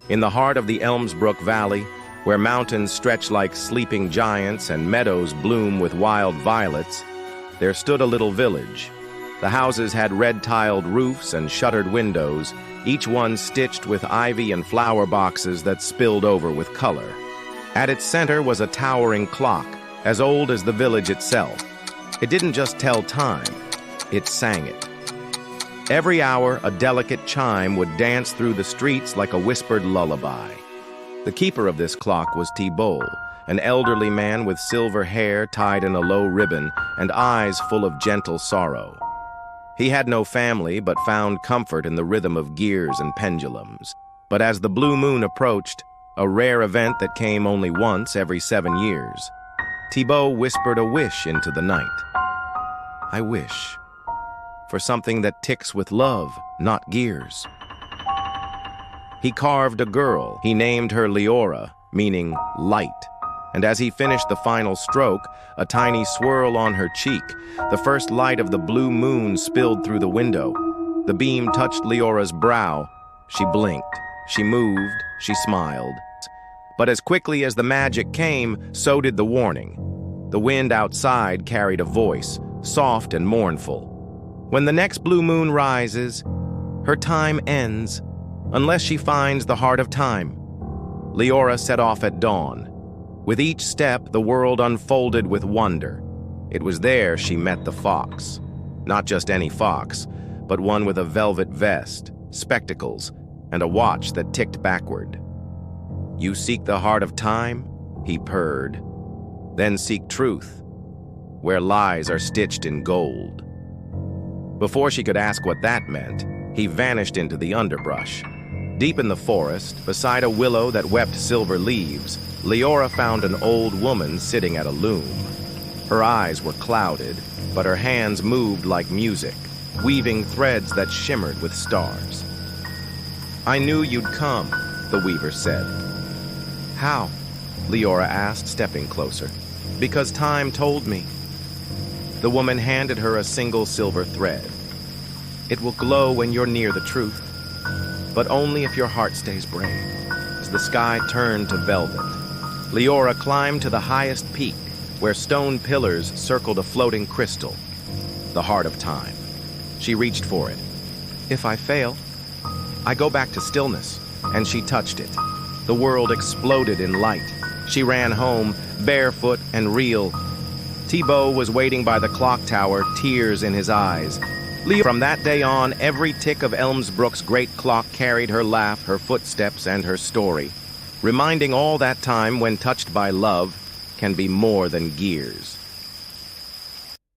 In the heart of the Elmsbrook Valley, where mountains stretch like sleeping giants and meadows bloom with wild violets, there stood a little village. The houses had red-tiled roofs and shuttered windows, each one stitched with ivy and flower boxes that spilled over with color. At its center was a towering clock, as old as the village itself. It didn't just tell time, it sang it. Every hour, a delicate chime would dance through the streets like a whispered lullaby. The keeper of this clock was Thibault, an elderly man with silver hair tied in a low ribbon and eyes full of gentle sorrow. He had no family but found comfort in the rhythm of gears and pendulums. But as the blue moon approached, a rare event that came only once every 7 years, Thibault whispered a wish into the night. I wish for something that ticks with love, not gears. He carved a girl. He named her Leora, meaning light. And as he finished the final stroke, a tiny swirl on her cheek, the first light of the blue moon spilled through the window. The beam touched Leora's brow. She blinked. She moved. She smiled. But as quickly as the magic came, so did the warning. The wind outside carried a voice, soft and mournful. When the next blue moon rises, her time ends, unless she finds the heart of time. Leora set off at dawn. With each step, the world unfolded with wonder. It was there she met the fox. Not just any fox, but one with a velvet vest, spectacles, and a watch that ticked backward. You seek the heart of time, he purred. Then seek truth, where lies are stitched in gold. Before she could ask what that meant, he vanished into the underbrush. Deep in the forest, beside a willow that wept silver leaves, Leora found an old woman sitting at a loom. Her eyes were clouded, but her hands moved like music, weaving threads that shimmered with stars. I knew you'd come, the weaver said. How? Leora asked, stepping closer. Because time told me. The woman handed her a single silver thread. It will glow when you're near the truth, but only if your heart stays brave. As the sky turned to velvet, Leora climbed to the highest peak, where stone pillars circled a floating crystal, the heart of time. She reached for it. If I fail, I go back to stillness, and she touched it. The world exploded in light. She ran home, barefoot and real. Thibault was waiting by the clock tower, tears in his eyes. From that day on, every tick of Elmsbrook's great clock carried her laugh, her footsteps, and her story, reminding all that time when touched by love can be more than gears.